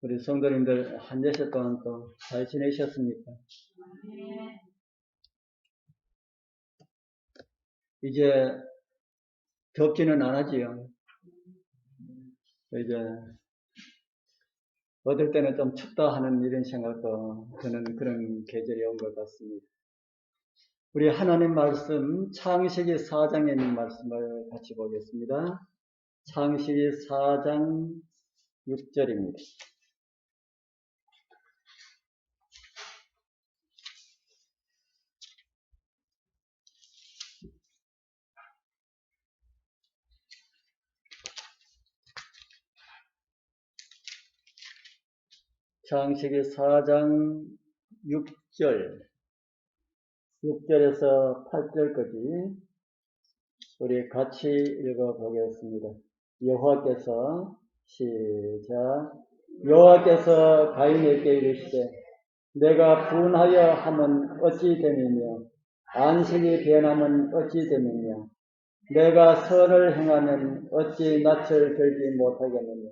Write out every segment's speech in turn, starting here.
우리 성도님들 한 주일 동안 또 잘 지내셨습니까? 이제 덥지는 않았지요. 이제 어떨 때는 좀 춥다 하는 이런 생각도 드는 그런 계절이 온 것 같습니다. 우리 하나님 말씀 창세기 4장에 있는 말씀을 같이 보겠습니다. 창세기 4장 6절입니다. 창세기 4장 6절에서 8절까지 우리 같이 읽어보겠습니다. 여호와께서 시작. 여호와께서 가인에게 이르시되 내가 분하여 하면 어찌 됨이며 안식이 변하면 어찌 됨이며 내가 선을 행하면 어찌 낯을 들지 못하겠느냐.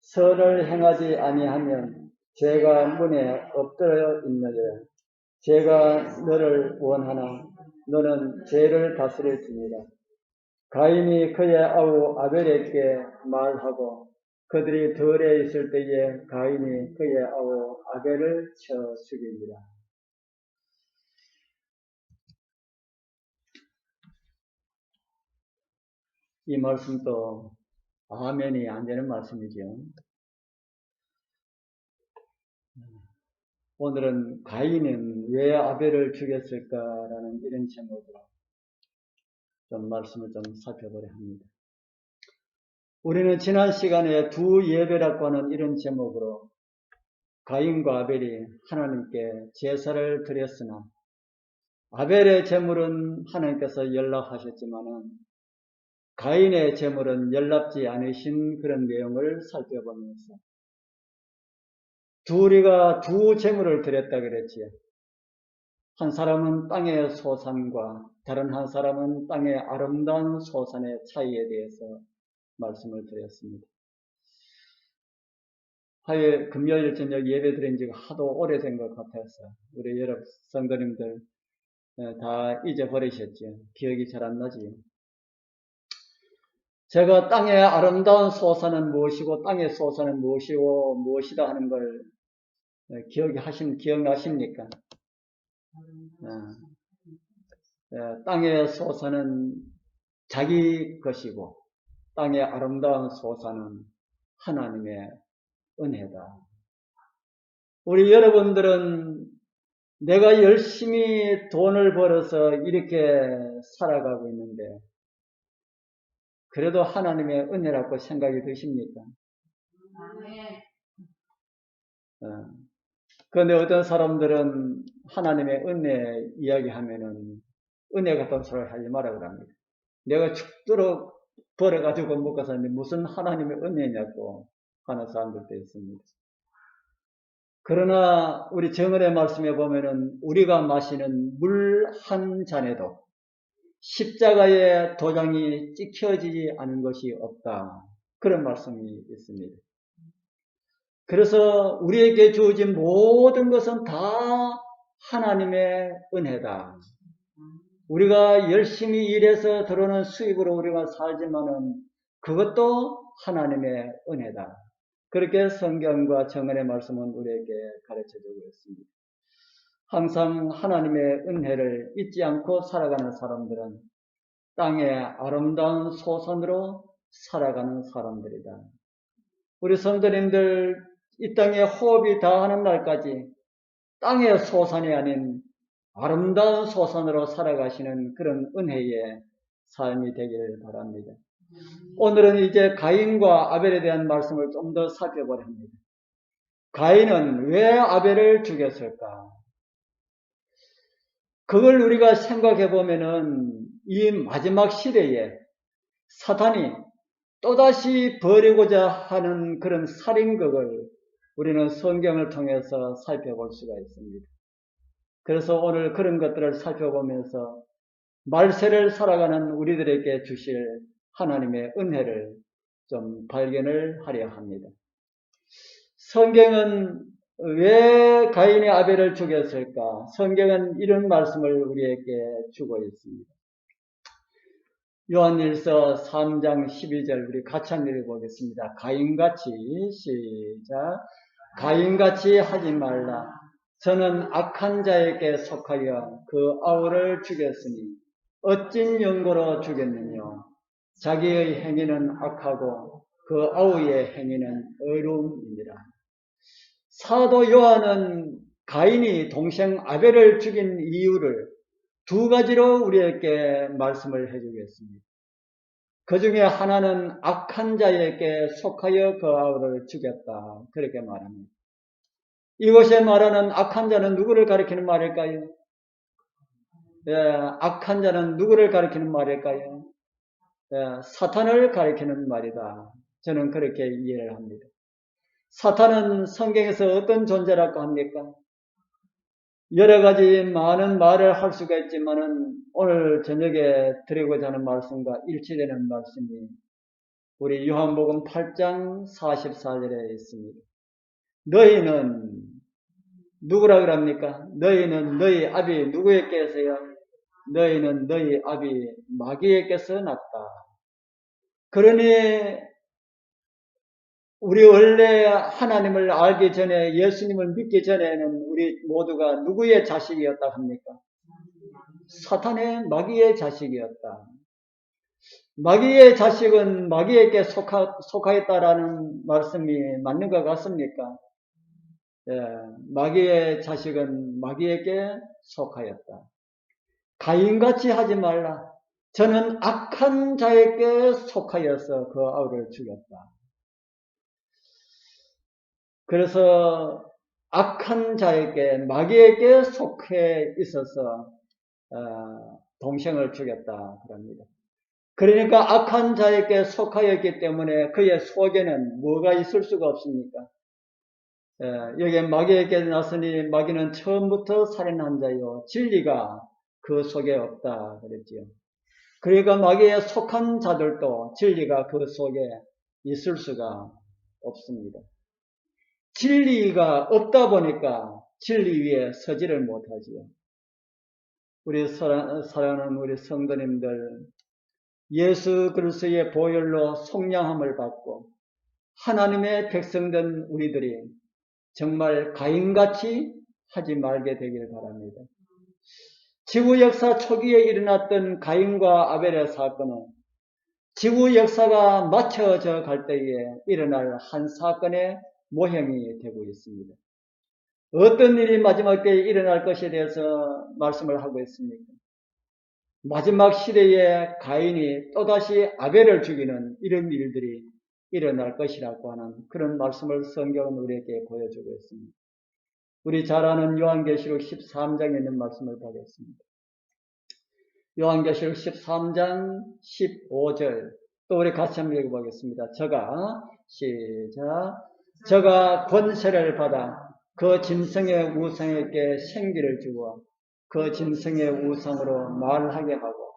선을 행하지 아니하면 죄가 문에 엎드려 있느니라. 죄가 너를 원하나 너는 죄를 다스릴지니라. 가인이 그의 아우 아벨에게 말하고 그들이 들에 있을 때에 가인이 그의 아우 아벨을 쳐 죽이니라. 이 말씀도 아멘이 안 되는 말씀이죠. 오늘은 가인은 왜 아벨을 죽였을까라는 이런 제목으로 좀 말씀을 좀 살펴보려 합니다. 우리는 지난 시간에 두 예배라고 하는 이런 제목으로 가인과 아벨이 하나님께 제사를 드렸으나 아벨의 제물은 하나님께서 연락하셨지만은 가인의 제물은 연락지 않으신 그런 내용을 살펴보면서 둘이가 두 제물을 드렸다 그랬지요. 한 사람은 땅의 소산과 다른 한 사람은 땅의 아름다운 소산의 차이에 대해서 말씀을 드렸습니다. 화요일, 금요일 저녁 예배 드린 지가 하도 오래된 것 같아서 우리 여러분 성도님들 다 잊어버리셨죠. 기억이 잘 안 나지요. 제가 땅의 아름다운 소산은 무엇이고 땅의 소산은 무엇이고 무엇이다 하는 걸 기억나십니까? 땅의 소산은 자기 것이고 땅의 아름다운 소산은 하나님의 은혜다. 우리 여러분들은 내가 열심히 돈을 벌어서 이렇게 살아가고 있는데 그래도 하나님의 은혜라고 생각이 드십니까? 그런데 어떤 사람들은 하나님의 은혜 이야기하면은 은혜 같은 소리를 하지 말라 그럽니다. 내가 죽도록 벌어가지고 먹고 사는데 무슨 하나님의 은혜냐고 하는 사람들도 있습니다. 그러나 우리 정언의 말씀에 보면은 우리가 마시는 물 한 잔에도 십자가의 도장이 찍혀지지 않은 것이 없다. 그런 말씀이 있습니다. 그래서 우리에게 주어진 모든 것은 다 하나님의 은혜다. 우리가 열심히 일해서 들어오는 수입으로 우리가 살지만은 그것도 하나님의 은혜다. 그렇게 성경과 정언의 말씀은 우리에게 가르쳐주고 있습니다. 항상 하나님의 은혜를 잊지 않고 살아가는 사람들은 땅의 아름다운 소선으로 살아가는 사람들이다. 우리 성도님들 이 땅에 호흡이 다하는 날까지 땅의 소산이 아닌 아름다운 소산으로 살아가시는 그런 은혜의 삶이 되길 바랍니다. 오늘은 이제 가인과 아벨에 대한 말씀을 좀 더 살펴보려 합니다. 가인은 왜 아벨을 죽였을까? 그걸 우리가 생각해 보면은 이 마지막 시대에 사탄이 또다시 벌이고자 하는 그런 살인극을 우리는 성경을 통해서 살펴볼 수가 있습니다. 그래서 오늘 그런 것들을 살펴보면서 말세를 살아가는 우리들에게 주실 하나님의 은혜를 좀 발견을 하려 합니다. 성경은 왜 가인이 아벨을 죽였을까? 성경은 이런 말씀을 우리에게 주고 있습니다. 요한일서 3장 12절 우리 같이 한번 읽어보겠습니다. 가인같이 시작. 가인같이 하지 말라. 저는 악한 자에게 속하여 그 아우를 죽였으니 어찐 연고로 죽였느냐. 자기의 행위는 악하고 그 아우의 행위는 의로움이니라. 사도 요한은 가인이 동생 아벨을 죽인 이유를 두 가지로 우리에게 말씀을 해주겠습니다. 그 중에 하나는 악한 자에게 속하여 그 아우를 죽였다. 그렇게 말합니다. 이것에 말하는 악한 자는 누구를 가리키는 말일까요? 예, 악한 자는 누구를 가리키는 말일까요? 예, 사탄을 가리키는 말이다. 저는 그렇게 이해를 합니다. 사탄은 성경에서 어떤 존재라고 합니까? 여러 가지 많은 말을 할 수가 있지만은 오늘 저녁에 드리고자 하는 말씀과 일치되는 말씀이 우리 요한복음 8장 44절에 있습니다. 너희는 누구라 그럽니까? 너희는 너희 아비 누구에게서요? 너희는 너희 아비 마귀에게서 났다. 그러니 우리 원래 하나님을 알기 전에 예수님을 믿기 전에는 우리 모두가 누구의 자식이었다 합니까? 사탄의 마귀의 자식이었다. 마귀의 자식은 마귀에게 속하였다라는 말씀이 맞는 것 같습니까? 예, 마귀의 자식은 마귀에게 속하였다. 가인같이 하지 말라. 저는 악한 자에게 속하여서 그 아우를 죽였다. 그래서 악한 자에게 마귀에게 속해 있어서 동생을 죽였다 그럽니다. 그러니까 악한 자에게 속하였기 때문에 그의 속에는 뭐가 있을 수가 없습니까? 여기에 마귀에게 났으니 마귀는 처음부터 살인한 자요 진리가 그 속에 없다 그랬지요. 그러니까 마귀에 속한 자들도 진리가 그 속에 있을 수가 없습니다. 진리가 없다 보니까 진리 위에 서지를 못하지요. 우리 사랑하는 우리 성도님들, 예수 그리스도의 보혈로 속량함을 받고 하나님의 백성된 우리들이 정말 가인같이 하지 말게 되길 바랍니다. 지구 역사 초기에 일어났던 가인과 아벨의 사건은 지구 역사가 맞춰져 갈 때에 일어날 한 사건의 모형이 되고 있습니다. 어떤 일이 마지막 때에 일어날 것에 대해서 말씀을 하고 있습니까? 마지막 시대에 가인이 또다시 아벨을 죽이는 이런 일들이 일어날 것이라고 하는 그런 말씀을 성경은 우리에게 보여주고 있습니다. 우리 잘 아는 요한계시록 13장에 있는 말씀을 보겠습니다. 요한계시록 13장 15절 또 우리 같이 한번 읽어보겠습니다. 저가 권세를 받아 그 짐승의 우상에게 생기를 주고 그 짐승의 우상으로 말하게 하고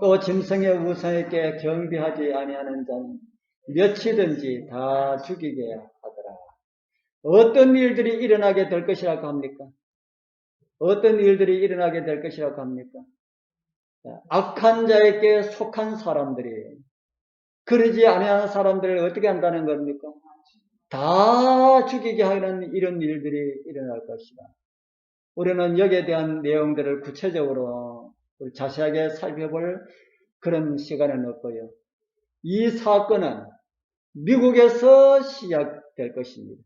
또 짐승의 우상에게 경배하지 아니하는 자는 몇이든지 다 죽이게 하더라. 어떤 일들이 일어나게 될 것이라고 합니까? 어떤 일들이 일어나게 될 것이라고 합니까? 악한 자에게 속한 사람들이 그러지 아니하는 사람들을 어떻게 한다는 겁니까? 다 죽이게 하는 이런 일들이 일어날 것이다. 우리는 여기에 대한 내용들을 구체적으로 자세하게 살펴볼 그런 시간은 없고요. 이 사건은 미국에서 시작될 것입니다.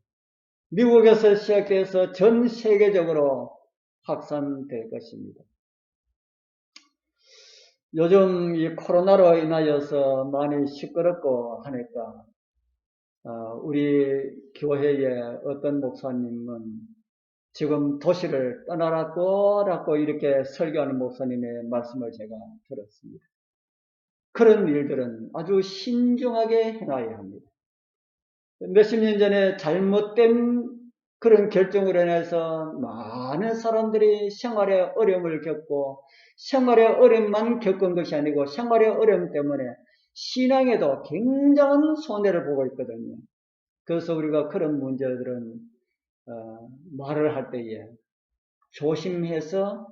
미국에서 시작돼서 전 세계적으로 확산될 것입니다. 요즘 이 코로나로 인하여서 많이 시끄럽고 하니까 우리 교회의 어떤 목사님은 지금 도시를 떠나라고 이렇게 설교하는 목사님의 말씀을 제가 들었습니다. 그런 일들은 아주 신중하게 행해야 합니다. 몇십 년 전에 잘못된 그런 결정으로 인해서 많은 사람들이 생활의 어려움을 겪고 생활의 어려움만 겪은 것이 아니고 생활의 어려움 때문에 신앙에도 굉장한 손해를 보고 있거든요. 그래서 우리가 그런 문제들은 말을 할 때에 조심해서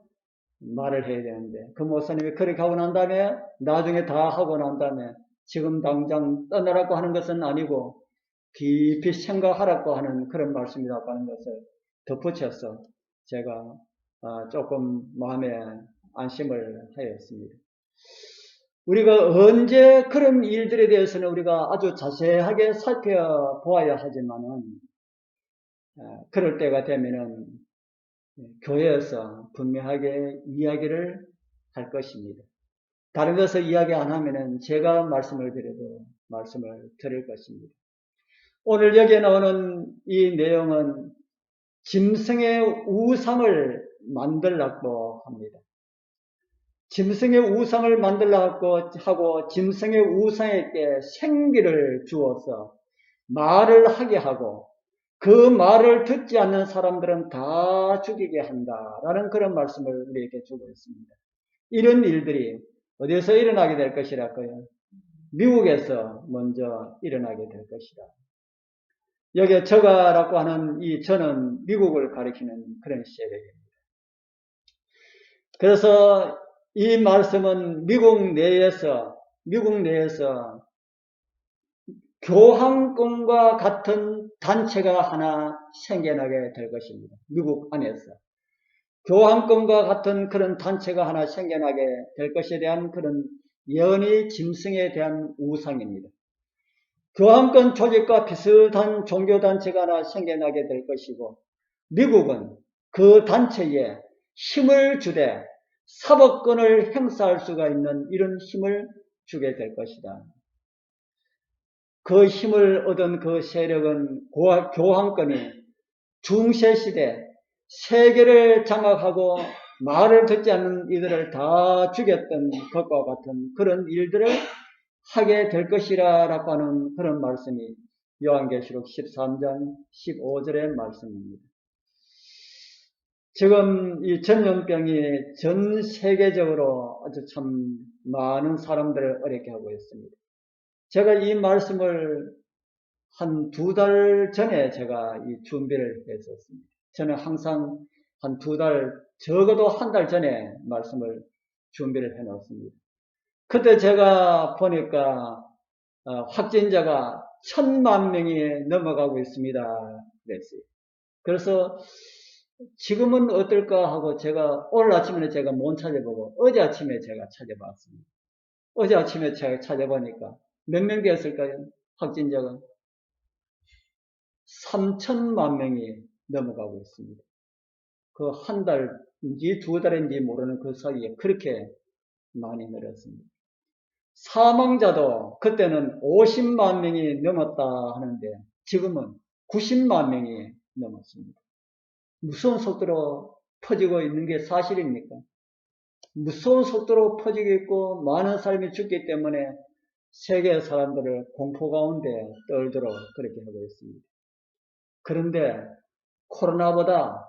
말을 해야 되는데, 그 목사님이 그렇게 하고 난 다음에 나중에 다 하고 난 다음에 지금 당장 떠나라고 하는 것은 아니고 깊이 생각하라고 하는 그런 말씀이라고 하는 것을 덧붙여서 제가 조금 마음에 안심을 하였습니다. 우리가 언제 그런 일들에 대해서는 우리가 아주 자세하게 살펴보아야 하지만은 그럴 때가 되면은 교회에서 분명하게 이야기를 할 것입니다. 다른 것을 이야기 안 하면은 제가 말씀을 드려도 말씀을 드릴 것입니다. 오늘 여기에 나오는 이 내용은 짐승의 우상을 만들라고 합니다. 짐승의 우상을 만들라고 하고 짐승의 우상에게 생기를 주어서 말을 하게 하고 그 말을 듣지 않는 사람들은 다 죽이게 한다라는 그런 말씀을 우리에게 주고 있습니다. 이런 일들이 어디서 일어나게 될 것이라고요? 미국에서 먼저 일어나게 될 것이다. 여기에 저가라고 하는 이 저는 미국을 가리키는 그런 세력입니다. 그래서 이 말씀은 미국 내에서 교황권과 같은 단체가 하나 생겨나게 될 것입니다. 미국 안에서. 교황권과 같은 그런 단체가 하나 생겨나게 될 것에 대한 그런 예언이 짐승에 대한 우상입니다. 교황권 조직과 비슷한 종교단체가 하나 생겨나게 될 것이고, 미국은 그 단체에 힘을 주되 사법권을 행사할 수가 있는 이런 힘을 주게 될 것이다. 그 힘을 얻은 그 세력은 교황권이 중세시대 세계를 장악하고 말을 듣지 않는 이들을 다 죽였던 것과 같은 그런 일들을 하게 될 것이라고 하는 그런 말씀이 요한계시록 13장 15절의 말씀입니다. 지금 이 전염병이 전 세계적으로 아주 참 많은 사람들을 어렵게 하고 있습니다. 제가 이 말씀을 한 2달 전에 제가 이 준비를 했었습니다. 저는 항상 한 2달, 적어도 1달 전에 말씀을 준비를 해 놓습니다. 그때 제가 보니까 확진자가 1000만 명이 넘어가고 있습니다. 그랬어요. 그래서 지금은 어떨까 하고 제가 오늘 아침에 제가 못 찾아보고 어제 아침에 제가 찾아봤습니다. 어제 아침에 제가 찾아보니까 몇 명 되었을까요? 확진자가 3000만 명이 넘어가고 있습니다. 그 한 달인지 2달인지 모르는 그 사이에 그렇게 많이 늘었습니다. 사망자도 그때는 50만 명이 넘었다 하는데 지금은 90만 명이 넘었습니다. 무서운 속도로 퍼지고 있는 게 사실입니까? 무서운 속도로 퍼지고 있고 많은 사람이 죽기 때문에 세계 사람들을 공포 가운데 떨도록 그렇게 하고 있습니다. 그런데 코로나보다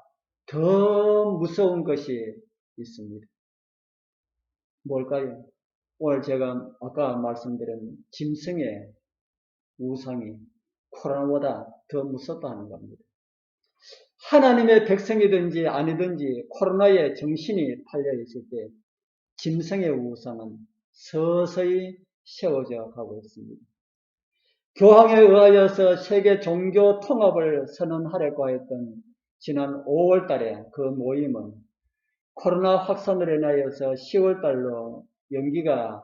더 무서운 것이 있습니다. 뭘까요? 오늘 제가 아까 말씀드린 짐승의 우상이 코로나보다 더 무섭다 하는 겁니다. 하나님의 백성이든지 아니든지 코로나에 정신이 팔려 있을 때 짐승의 우상은 서서히 세워져 가고 있습니다. 교황에 의하여서 세계 종교 통합을 선언하려고 했던 지난 5월 달에 그 모임은 코로나 확산으로 인하여서 10월 달로 연기가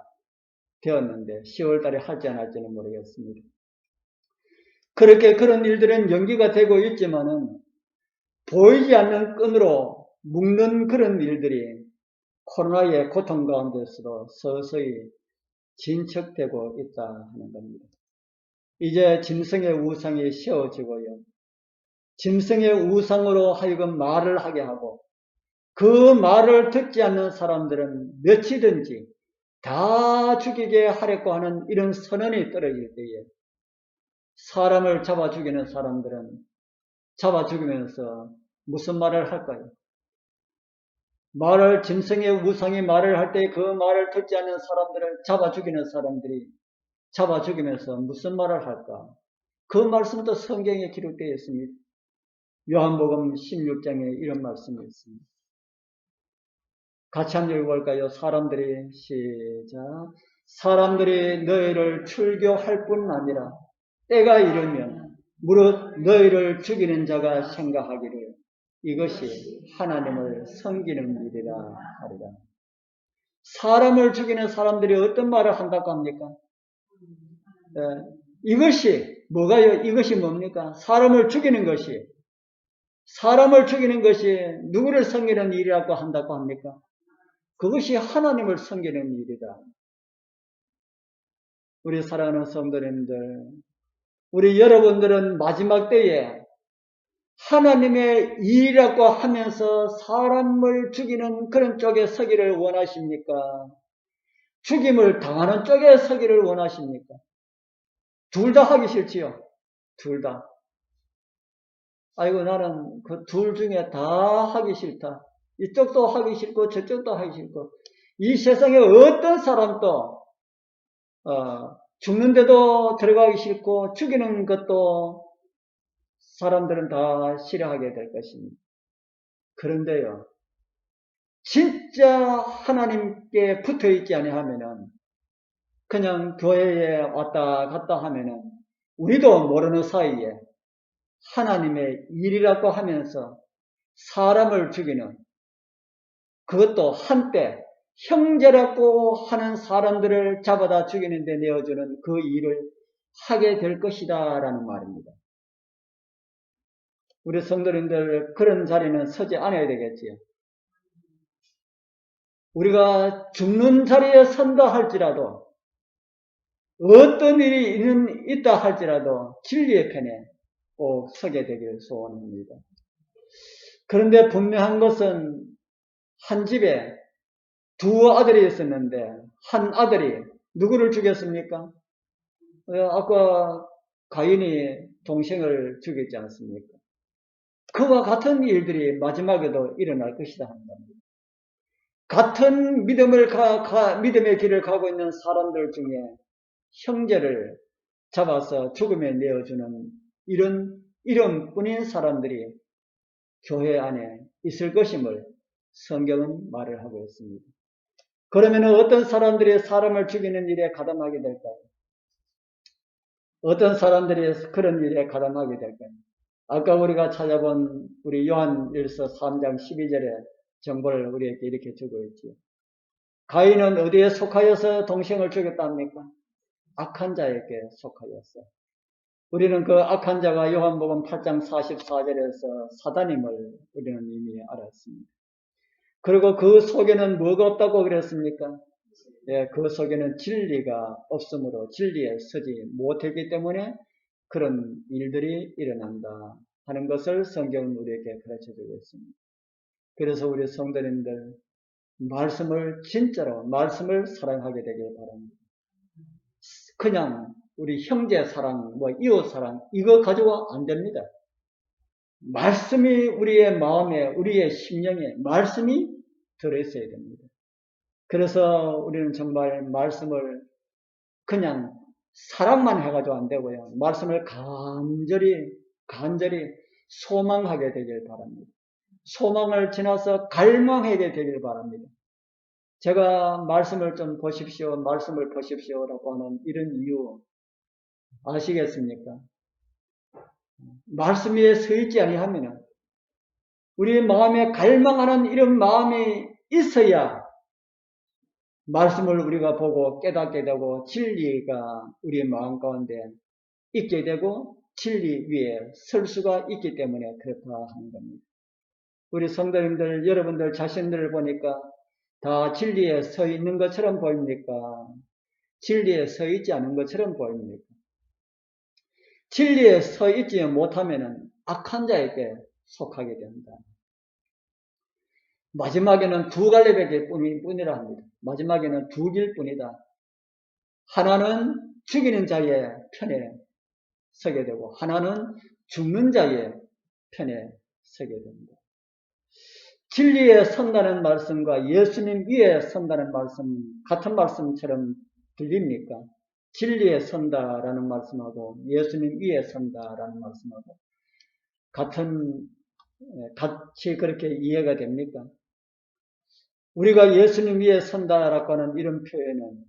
되었는데 10월 달에 할지 안 할지는 모르겠습니다. 그렇게 그런 일들은 연기가 되고 있지만은 보이지 않는 끈으로 묶는 그런 일들이 코로나의 고통 가운데서도 서서히 진척되고 있다 하는 겁니다. 이제 짐승의 우상이 세워지고요. 짐승의 우상으로 하여금 말을 하게 하고 그 말을 듣지 않는 사람들은 몇이든지 다 죽이게 하려고 하는 이런 선언이 떨어질 때에 사람을 잡아 죽이는 사람들은 잡아 죽이면서 무슨 말을 할까요? 짐승의 우상이 말을 할 때 그 말을 듣지 않는 사람들을 잡아 죽이는 사람들이 잡아 죽이면서 무슨 말을 할까? 그 말씀도 성경에 기록되어 있습니다. 요한복음 16장에 이런 말씀이 있습니다. 같이 한번 읽어볼까요? 사람들이 너희를 출교할 뿐 아니라 때가 이르면 무릇 너희를 죽이는 자가 생각하기를 이것이 하나님을 섬기는 일이라 하리라. 사람을 죽이는 사람들이 어떤 말을 한다고 합니까? 이것이 뭐가요? 이것이 뭡니까? 사람을 죽이는 것이 누구를 섬기는 일이라고 한다고 합니까? 그것이 하나님을 섬기는 일이다. 우리 사랑하는 성도님들, 우리 여러분들은 마지막 때에 하나님의 일이라고 하면서 사람을 죽이는 그런 쪽에 서기를 원하십니까? 죽임을 당하는 쪽에 서기를 원하십니까? 둘 다 하기 싫지요. 둘 다. 아이고 나는 그 둘 중에 다 하기 싫다. 이쪽도 하기 싫고 저쪽도 하기 싫고 이 세상에 어떤 사람도 죽는데도 들어가기 싫고 죽이는 것도 사람들은 다 싫어하게 될 것입니다. 그런데요. 진짜 하나님께 붙어있지 아니하면은 그냥 교회에 왔다 갔다 하면은 우리도 모르는 사이에 하나님의 일이라고 하면서 사람을 죽이는 그것도 한때 형제라고 하는 사람들을 잡아다 죽이는 데 내어주는 그 일을 하게 될 것이다 라는 말입니다. 우리 성도님들 그런 자리는 서지 않아야 되겠지요. 우리가 죽는 자리에 선다 할지라도 어떤 일이 있다 할지라도 진리의 편에 꼭 서게 되길 소원합니다. 그런데 분명한 것은 한 집에 두 아들이 있었는데 한 아들이 누구를 죽였습니까? 아까 가인이 동생을 죽였지 않습니까? 그와 같은 일들이 마지막에도 일어날 것이다 하는 겁니다. 같은 믿음의 길을 가고 있는 사람들 중에 형제를 잡아서 죽음에 내어주는 이런 이름뿐인 사람들이 교회 안에 있을 것임을 성경은 말을 하고 있습니다. 그러면 어떤 사람들이 사람을 죽이는 일에 가담하게 될까요? 어떤 사람들이 그런 일에 가담하게 될까요? 아까 우리가 찾아본 우리 요한일서 3장 12절에 정보를 우리에게 이렇게 주고 있지요. 가인은 어디에 속하여서 동생을 죽였답니까? 악한 자에게 속하였어. 우리는 그 악한 자가 요한복음 8장 44절에서 사단임을 우리는 이미 알았습니다. 그리고 그 속에는 뭐가 없다고 그랬습니까? 예, 그 속에는 진리가 없으므로 진리에 서지 못했기 때문에 그런 일들이 일어난다 하는 것을 성경은 우리에게 가르쳐주고 있습니다. 그래서 우리 성도님들 말씀을 사랑하게 되길 바랍니다. 그냥 우리 형제 사랑, 이웃 사랑 이거 가지고 안 됩니다. 말씀이 우리의 마음에, 우리의 심령에 말씀이 들어있어야 됩니다. 그래서 우리는 정말 말씀을 그냥 사랑만 해가지고 안 되고요. 말씀을 간절히 소망하게 되길 바랍니다. 소망을 지나서 갈망하게 되길 바랍니다. 제가 말씀을 보십시오라고 하는 이런 이유 아시겠습니까? 말씀 위에 서 있지 아니하면 우리의 마음에 갈망하는 이런 마음이 있어야 말씀을 우리가 보고 깨닫게 되고 진리가 우리의 마음 가운데 있게 되고 진리 위에 설 수가 있기 때문에 그렇다 하는 겁니다. 우리 성도님들, 여러분들 자신들을 보니까 다 진리에 서 있는 것처럼 보입니까? 진리에 서 있지 않은 것처럼 보입니까? 진리에 서 있지 못하면 악한 자에게 속하게 된다. 마지막에는 두 갈래밖에 뿐이라 합니다. 마지막에는 두 길뿐이다. 하나는 죽이는 자의 편에 서게 되고 하나는 죽는 자의 편에 서게 됩니다. 진리에 선다는 말씀과 예수님 위에 선다는 말씀 같은 말씀처럼 들립니까? 진리에 선다라는 말씀하고 예수님 위에 선다라는 말씀하고 같이 그렇게 이해가 됩니까? 우리가 예수님 위에 선다라고 하는 이런 표현은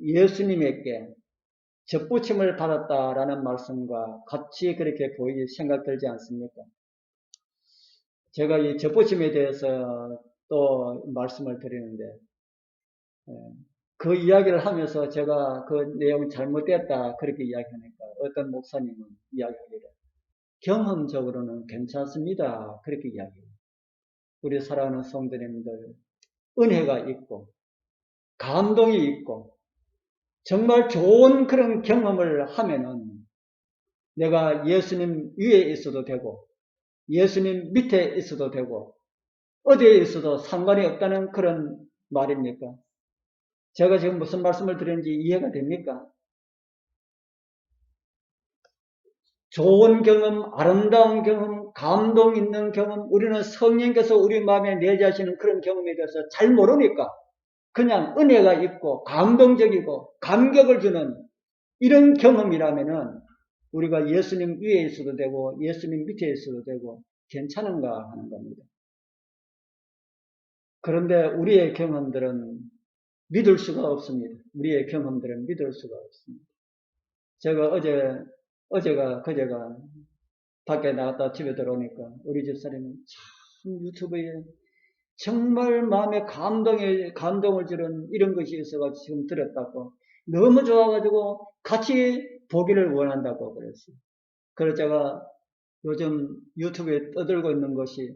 예수님에게 접붙임을 받았다라는 말씀과 같이 그렇게 생각들지 않습니까? 제가 이 접붙임에 대해서 또 말씀을 드리는데, 그 이야기를 하면서 제가 그 내용 잘못됐다 그렇게 이야기하니까 어떤 목사님은 이야기하기를 경험적으로는 괜찮습니다. 그렇게 이야기해요. 우리 사랑하는 성도님들, 은혜가 있고 감동이 있고 정말 좋은 그런 경험을 하면은 내가 예수님 위에 있어도 되고 예수님 밑에 있어도 되고 어디에 있어도 상관이 없다는 그런 말입니까? 제가 지금 무슨 말씀을 드리는지 이해가 됩니까? 좋은 경험, 아름다운 경험, 감동 있는 경험, 우리는 성령께서 우리 마음에 내재하시는 그런 경험에 대해서 잘 모르니까 그냥 은혜가 있고 감동적이고 감격을 주는 이런 경험이라면은 우리가 예수님 위에 있어도 되고 예수님 밑에 있어도 되고 괜찮은가 하는 겁니다. 그런데 우리의 경험들은 믿을 수가 없습니다. 우리의 경험들은 믿을 수가 없습니다. 제가 그제가 밖에 나갔다 집에 들어오니까 우리 집사람이 참 유튜브에 정말 마음에 감동을 주는 이런 것이 있어가지고 지금 들었다고 너무 좋아가지고 같이 보기를 원한다고 그랬어요. 그래서 제가 요즘 유튜브에 떠들고 있는 것이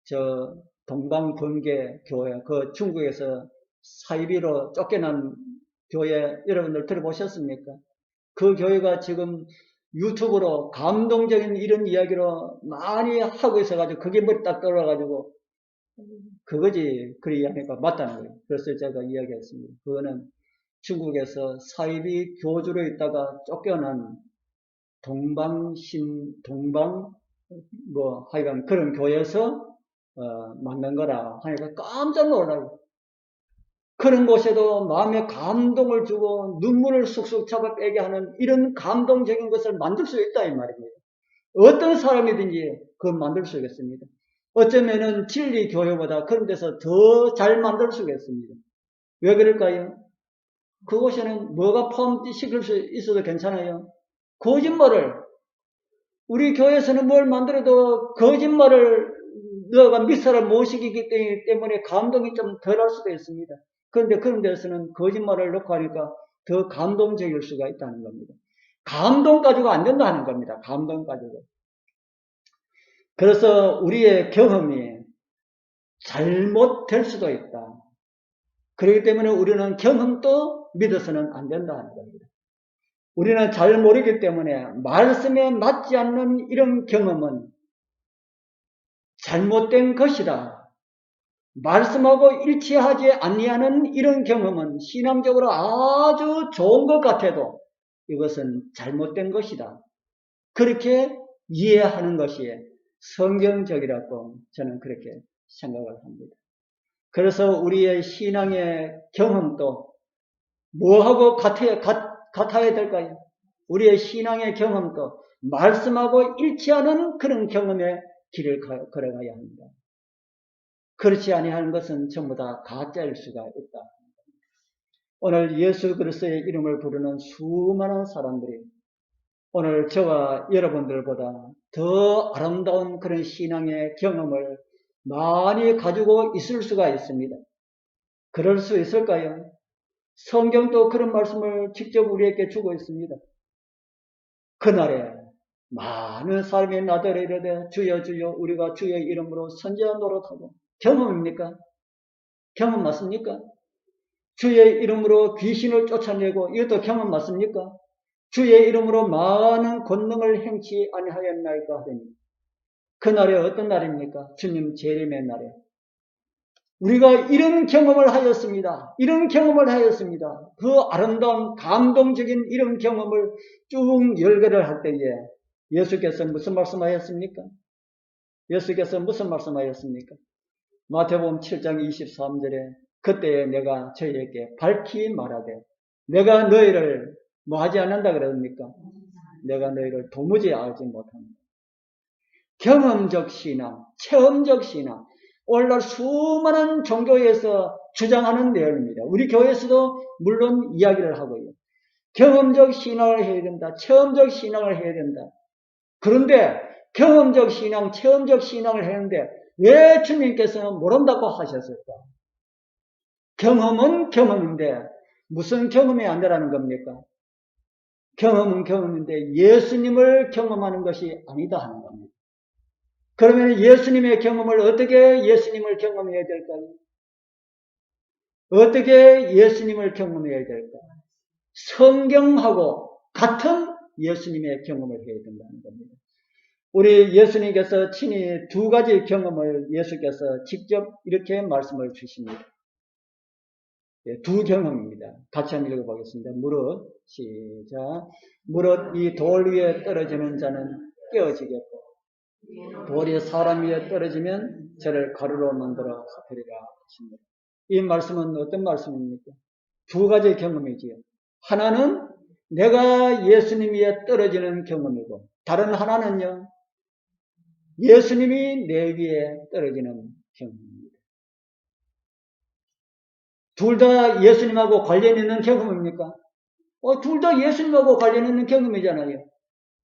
저 동방번개 교회, 그 중국에서 사이비로 쫓겨난 교회 여러분들 들어보셨습니까? 그 교회가 지금 유튜브로 감동적인 이런 이야기로 많이 하고 있어가지고 그게 머리 딱 떨어가지고 그거지 그 이야기가 맞다는 거예요. 그래서 제가 이야기했습니다. 그거는 중국에서 사이비 교주로 있다가 쫓겨난 하여간 그런 교회에서 만난 거라 하니까 깜짝 놀라고 그런 곳에도 마음에 감동을 주고 눈물을 쑥쑥 잡아 빼게 하는 이런 감동적인 것을 만들 수 있다 이 말입니다. 어떤 사람이든지 그걸 만들 수 있겠습니다. 어쩌면은 진리 교회보다 그런 데서 더 잘 만들 수 있겠습니다. 왜 그럴까요? 그곳에는 뭐가 포함시킬 수 있어도 괜찮아요. 거짓말을 우리 교회에서는 뭘 만들어도 거짓말을 너가 미사를 못 시키기 때문에 감동이 좀 덜할 수도 있습니다. 그런데 그런 데서는 거짓말을 넣고 하니까 더 감동적일 수가 있다는 겁니다. 감동 가지고 안 된다는 겁니다. 감동 가지고. 그래서 우리의 경험이 잘못될 수도 있다. 그렇기 때문에 우리는 경험도 믿어서는 안 된다는 겁니다. 우리는 잘 모르기 때문에 말씀에 맞지 않는 이런 경험은 잘못된 것이다. 말씀하고 일치하지 아니하는 이런 경험은 신앙적으로 아주 좋은 것 같아도 이것은 잘못된 것이다. 그렇게 이해하는 것이 성경적이라고 저는 그렇게 생각을 합니다. 그래서 우리의 신앙의 경험도 뭐하고 같아야 될까요? 우리의 신앙의 경험도 말씀하고 일치하는 그런 경험의 길을 걸어가야 합니다. 그렇지 아니하는 것은 전부 다 가짜일 수가 있다. 오늘 예수 그리스도의 이름을 부르는 수많은 사람들이 오늘 저와 여러분들보다 더 아름다운 그런 신앙의 경험을 많이 가지고 있을 수가 있습니다. 그럴 수 있을까요? 성경도 그런 말씀을 직접 우리에게 주고 있습니다. 그날에 많은 사람이 나더러 이르되 주여 주여 우리가 주의 이름으로 선지자 노릇하고 경험입니까? 경험 맞습니까? 주의 이름으로 귀신을 쫓아내고 이것도 경험 맞습니까? 주의 이름으로 많은 권능을 행치 아니하였나이까 하더니 그날이 어떤 날입니까? 주님 재림의 날에 우리가 이런 경험을 하였습니다. 이런 경험을 하였습니다. 그 아름다운 감동적인 이런 경험을 쭉 열거를 할 때에 예수께서 무슨 말씀하셨습니까? 예수께서 무슨 말씀하셨습니까? 마태복음 7장 23절에 그때에 내가 저희에게 밝히 말하되 내가 너희를 뭐 하지 않는다 그럽니까? 내가 너희를 도무지 알지 못한다. 경험적 신앙, 체험적 신앙, 오늘날 수많은 종교에서 주장하는 내용입니다. 우리 교회에서도 물론 이야기를 하고요. 경험적 신앙을 해야 된다. 체험적 신앙을 해야 된다. 그런데 경험적 신앙, 체험적 신앙을 했는데 왜 주님께서는 모른다고 하셨을까? 경험은 경험인데 무슨 경험이 안 되라는 겁니까? 경험은 경험인데 예수님을 경험하는 것이 아니다 하는 겁니다. 그러면 예수님의 경험을 어떻게 예수님을 경험해야 될까요? 어떻게 예수님을 경험해야 될까? 성경하고 같은 예수님의 경험을 해야 된다는 겁니다. 우리 예수님께서 친히 두 가지 경험을 예수께서 직접 이렇게 말씀을 주십니다. 두 경험입니다. 같이 한번 읽어보겠습니다. 무릇 시작. 무릇 이 돌 위에 떨어지는 자는 깨어지겠고 돌이 사람 위에 떨어지면 저를 가루로 만들어 흩으리라 하십니다. 이 말씀은 어떤 말씀입니까? 두 가지 경험이지요. 하나는 내가 예수님 위에 떨어지는 경험이고 다른 하나는요. 예수님이 내 위에 떨어지는 경험입니다. 둘 다 예수님하고 관련 있는 경험입니까? 둘 다 예수님하고 관련 있는 경험이잖아요.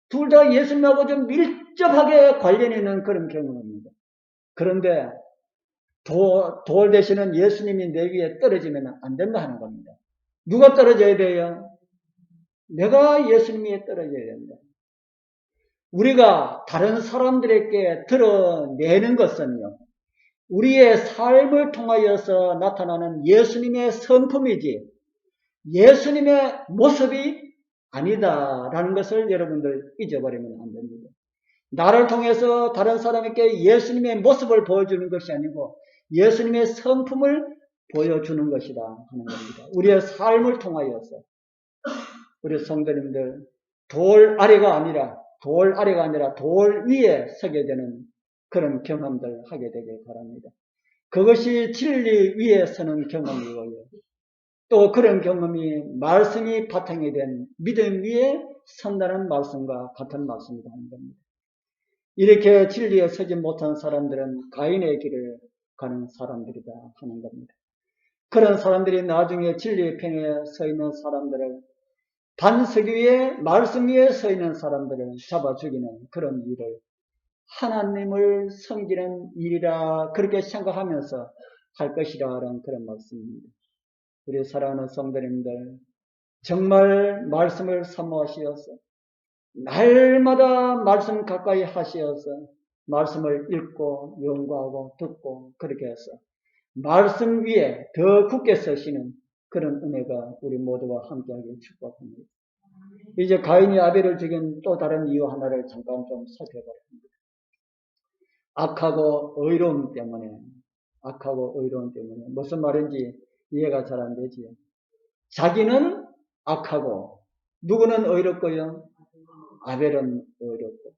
둘 다 예수님하고 좀 밀접하게 관련 있는 그런 경험입니다. 그런데 돌 대신은 예수님이 내 위에 떨어지면 안 된다 하는 겁니다. 누가 떨어져야 돼요? 내가 예수님 위에 떨어져야 된다. 우리가 다른 사람들에게 드러내는 것은요. 우리의 삶을 통하여서 나타나는 예수님의 성품이지 예수님의 모습이 아니다라는 것을 여러분들 잊어버리면 안 됩니다. 나를 통해서 다른 사람에게 예수님의 모습을 보여주는 것이 아니고 예수님의 성품을 보여주는 것이다 하는 겁니다. 우리의 삶을 통하여서 우리 성도님들 돌 아래가 아니라 돌 위에 서게 되는 그런 경험들 하게 되길 바랍니다. 그것이 진리 위에 서는 경험이고요. 또 그런 경험이 말씀이 바탕이 된 믿음 위에 선다는 말씀과 같은 말씀이다 하는 겁니다. 이렇게 진리에 서지 못한 사람들은 가인의 길을 가는 사람들이다 하는 겁니다. 그런 사람들이 나중에 진리의 편에 서 있는 사람들을 반석 위에 말씀 위에 서 있는 사람들을 잡아 죽이는 그런 일을 하나님을 섬기는 일이라 그렇게 생각하면서 할 것이라는 그런 말씀입니다. 우리 사랑하는 성도님들 정말 말씀을 사모하시어서 날마다 말씀 가까이 하시어서 말씀을 읽고 연구하고 듣고 그렇게 해서 말씀 위에 더 굳게 서시는 그런 은혜가 우리 모두와 함께하길 축복합니다. 이제 가인이 아벨을 죽인 또 다른 이유 하나를 잠깐 좀 살펴보겠습니다. 악하고 의로움 때문에 무슨 말인지 이해가 잘 안 되지요. 자기는 악하고 누구는 의롭고요. 아벨은 의롭고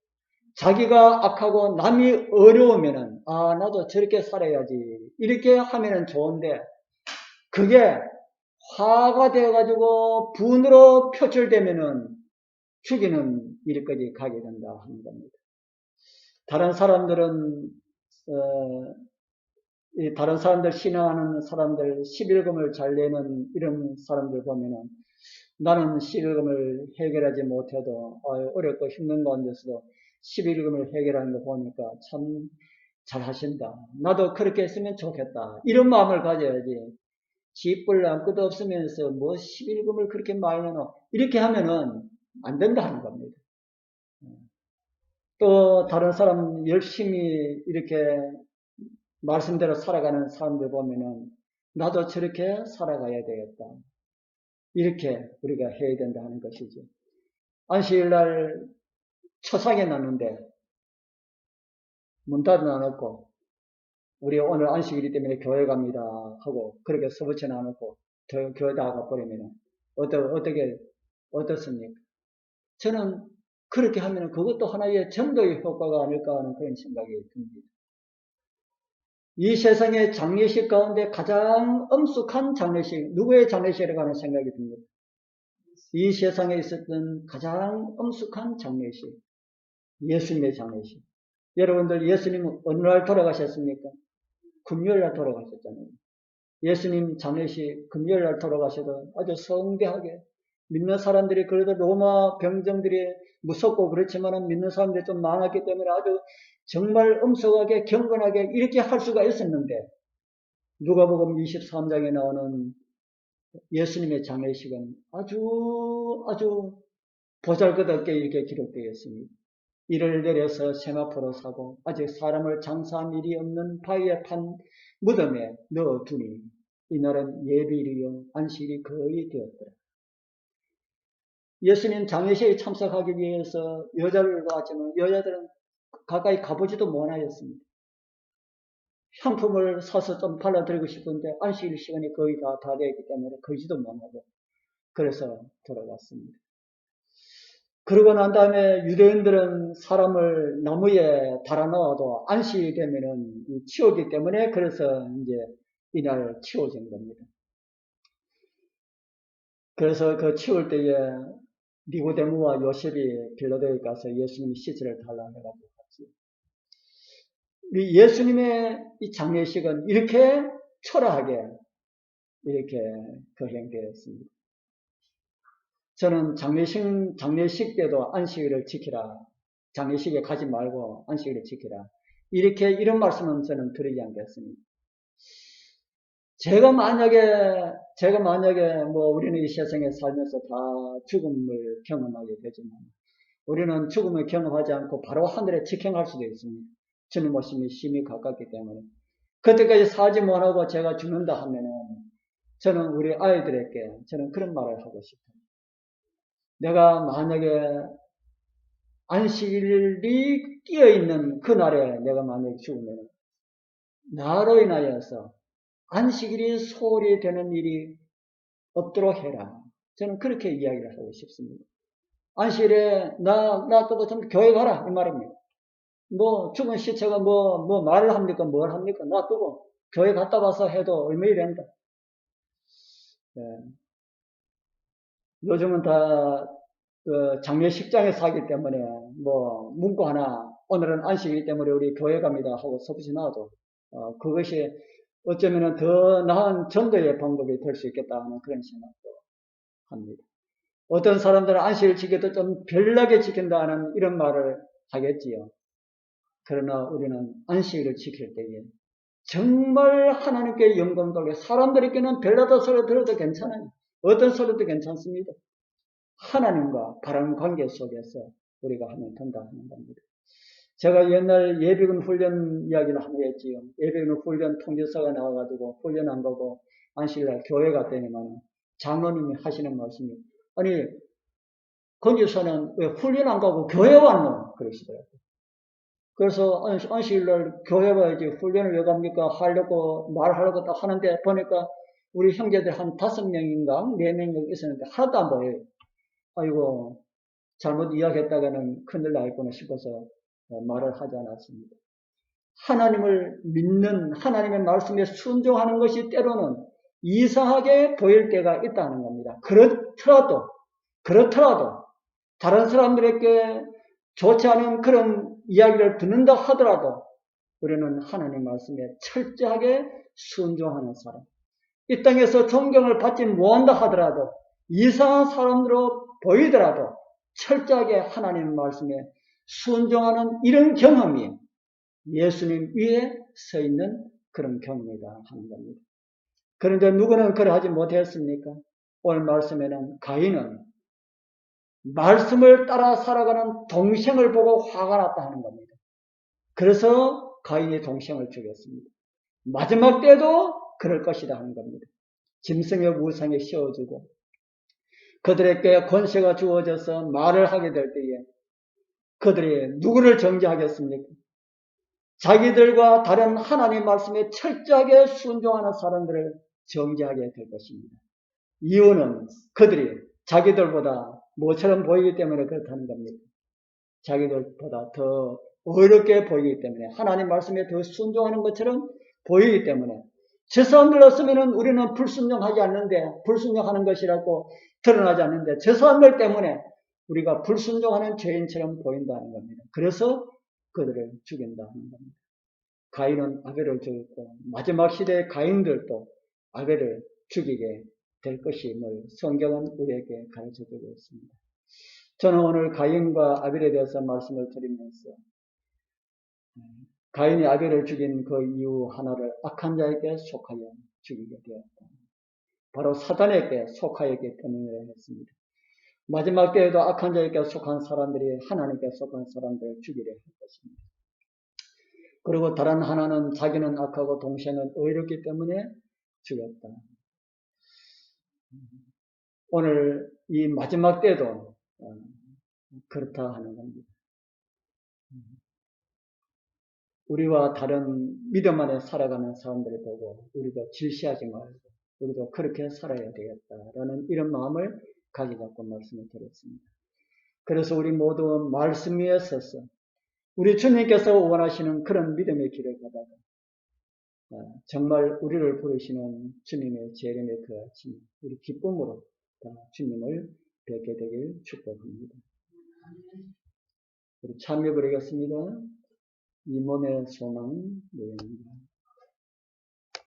자기가 악하고 남이 어려우면은 나도 저렇게 살아야지 이렇게 하면은 좋은데 그게 화가 되어가지고 분으로 표출되면은 죽이는 일까지 가게 된다 하는 겁니다. 다른 사람들 신앙하는 사람들 11금을 잘 내는 이런 사람들 보면은 나는 11금을 해결하지 못해도 어렵고 힘든 가운데서도 11금을 해결하는 거 보니까 참 잘하신다. 나도 그렇게 했으면 좋겠다. 이런 마음을 가져야지. 지뿔 아무것도 없으면서 뭐 11금을 그렇게 많이 내놓 이렇게 하면은 안 된다 하는 겁니다. 또 다른 사람 열심히 이렇게 말씀대로 살아가는 사람들 보면은 나도 저렇게 살아가야 되겠다. 이렇게 우리가 해야 된다 하는 것이죠. 안식일날 초상에 났는데 문 닫아놓고 우리 오늘 안식일이기 때문에 교회 갑니다 하고 그렇게 서붙여 놔놓고 교회 다 가버리면 어떻습니까? 저는 그렇게 하면 그것도 하나의 전도의 효과가 아닐까 하는 그런 생각이 듭니다. 이 세상의 장례식 가운데 가장 엄숙한 장례식, 누구의 장례식이라고 하는 생각이 듭니다. 이 세상에 있었던 가장 엄숙한 장례식, 예수님의 장례식. 여러분들 예수님은 어느 날 돌아가셨습니까? 금요일날 돌아가셨잖아요. 예수님 장례식 금요일날 돌아가셔도 아주 성대하게 믿는 사람들이, 그래도 로마 병정들이 무섭고 그렇지만 믿는 사람들이 좀 많았기 때문에 아주 정말 엄숙하게 경건하게 이렇게 할 수가 있었는데, 누가복음 23장에 나오는 예수님의 장례식은 아주 보잘것없게 이렇게 기록되어 있습니다. 이를 내려서 세마포로 사고 아직 사람을 장사한 일이 없는 바위에 판 무덤에 넣어두니 이날은 예비일이요 안식일이 거의 되었더라. 예수님 장례식에 참석하기 위해서 여자를 왔지만 여자들은 가까이 가보지도 못하였습니다. 향품을 사서 좀 발라드리고 싶은데 안식일 시간이 거의 다 되었기 때문에 거지도 못하고 그래서 돌아갔습니다. 그러고 난 다음에 유대인들은 사람을 나무에 달아넣어도 안식이 되면은 치우기 때문에 그래서 이제 이날 치워진 겁니다. 그래서 그 치울 때에 니고데모와 요셉이 빌라도에 가서 예수님이 시체를 달라 해가지고 갔지. 이 예수님의 이 장례식은 이렇게 초라하게 이렇게 거행되었습니다. 저는 장례식 때도 안식일을 지키라. 장례식에 가지 말고 안식일을 지키라. 이런 말씀은 저는 드리지 않겠습니다. 제가 만약에 우리는 이 세상에 살면서 다 죽음을 경험하게 되지만, 우리는 죽음을 경험하지 않고 바로 하늘에 직행할 수도 있습니다. 주님 오심이 심히 가깝기 때문에. 그때까지 살지 못하고 제가 죽는다 하면은, 저는 우리 아이들에게 저는 그런 말을 하고 싶어요. 내가 만약에 안식일이 끼어있는 그날에 내가 만약에 죽으면 나로 인하여서 안식일이 소홀히 되는 일이 없도록 해라. 저는 그렇게 이야기를 하고 싶습니다. 안식일에 놔두고 좀 교회 가라 이 말입니다. 죽은 시체가 말을 합니까? 뭘 합니까? 놔두고 교회 갔다 와서 해도 얼마나 된다. 네. 요즘은 다 장례식장에 사기 때문에 문구 하나 오늘은 안식이기 때문에 우리 교회 갑니다 하고 써붙여놔도 그것이 어쩌면 더 나은 전도의 방법이 될 수 있겠다 하는 그런 생각도 합니다. 어떤 사람들은 안식을 지켜도 좀 별나게 지킨다는 이런 말을 하겠지요. 그러나 우리는 안식일을 지킬 때에 정말 하나님께 영광 돌려, 사람들에게는 별나다 소리 들어도 괜찮아요. 어떤 소리도 괜찮습니다. 하나님과 바른 관계 속에서 우리가 하면 된다 하는 겁니다. 제가 옛날 예비군 훈련 이야기를 한번 했지요. 예비군 훈련 통지서가 나와가지고 훈련 안 가고 안식일날 교회 갔더니만 장로님이 하시는 말씀이, 아니 건지서는 왜 훈련 안 가고 교회 왔노? 그러시더라고요. 그래서 안식일날 교회 와야지 훈련을 왜 갑니까? 말하려고 딱 하는데 보니까 우리 형제들 한 5명인가 4명 있었는데 하나도 안 보여요. 아이고 잘못 이야기했다가는 큰일 나겠구나 싶어서 말을 하지 않았습니다. 하나님을 믿는, 하나님의 말씀에 순종하는 것이 때로는 이상하게 보일 때가 있다는 겁니다. 그렇더라도 다른 사람들에게 좋지 않은 그런 이야기를 듣는다 하더라도 우리는 하나님 말씀에 철저하게 순종하는 사람, 이 땅에서 존경을 받지 못한다 하더라도 이상한 사람으로 보이더라도 철저하게 하나님 말씀에 순종하는 이런 경험이 예수님 위에 서 있는 그런 경험이다 하는 겁니다. 그런데 누구는 그러하지 못했습니까? 오늘 말씀에는 가인은 말씀을 따라 살아가는 동생을 보고 화가 났다 하는 겁니다. 그래서 가인이 동생을 죽였습니다. 마지막 때도 그럴 것이다 하는 겁니다. 짐승의 우상에 씌워주고 그들에게 권세가 주어져서 말을 하게 될 때에 그들이 누구를 정죄하겠습니까? 자기들과 다른 하나님 말씀에 철저하게 순종하는 사람들을 정죄하게 될 것입니다. 이유는 그들이 자기들보다 뭐처럼 보이기 때문에 그렇다는 겁니다. 자기들보다 더 어렵게 보이기 때문에 하나님 말씀에 더 순종하는 것처럼 보이기 때문에 최소한 들었으면 우리는 불순종하지 않는데 불순종하는 것이라고 드러나지 않는데 최소한 들 때문에 우리가 불순종하는 죄인처럼 보인다는 겁니다. 그래서 그들을 죽인다는 겁니다. 가인은 아벨을 죽였고 마지막 시대의 가인들도 아벨을 죽이게 될 것임을 성경은 우리에게 가르쳐주고 있습니다. 저는 오늘 가인과 아벨에 대해서 말씀을 드리면서 가인이 아벨을 죽인 그 이유 하나를 악한 자에게 속하여 죽이게 되었다. 바로 사단에게 속하였기 때문에 했습니다. 마지막 때에도 악한 자에게 속한 사람들이 하나님께 속한 사람들을 죽이려 할 것입니다. 그리고 다른 하나는 자기는 악하고 동생은 의롭기 때문에 죽였다. 오늘 이 마지막 때도 그렇다 하는 겁니다. 우리와 다른 믿음 안에 살아가는 사람들을 보고 우리도 질시하지 말고 우리도 그렇게 살아야 되겠다라는 이런 마음을 가져갖고 말씀을 드렸습니다. 그래서 우리 모두 말씀 위에 서서 우리 주님께서 원하시는 그런 믿음의 길을 가다가 정말 우리를 부르시는 주님의 재림에 그 아침 우리 기쁨으로 주님을 뵙게 되길 축복합니다. 우리 참여 드리겠습니다. 이 몸의 소망 모입니다.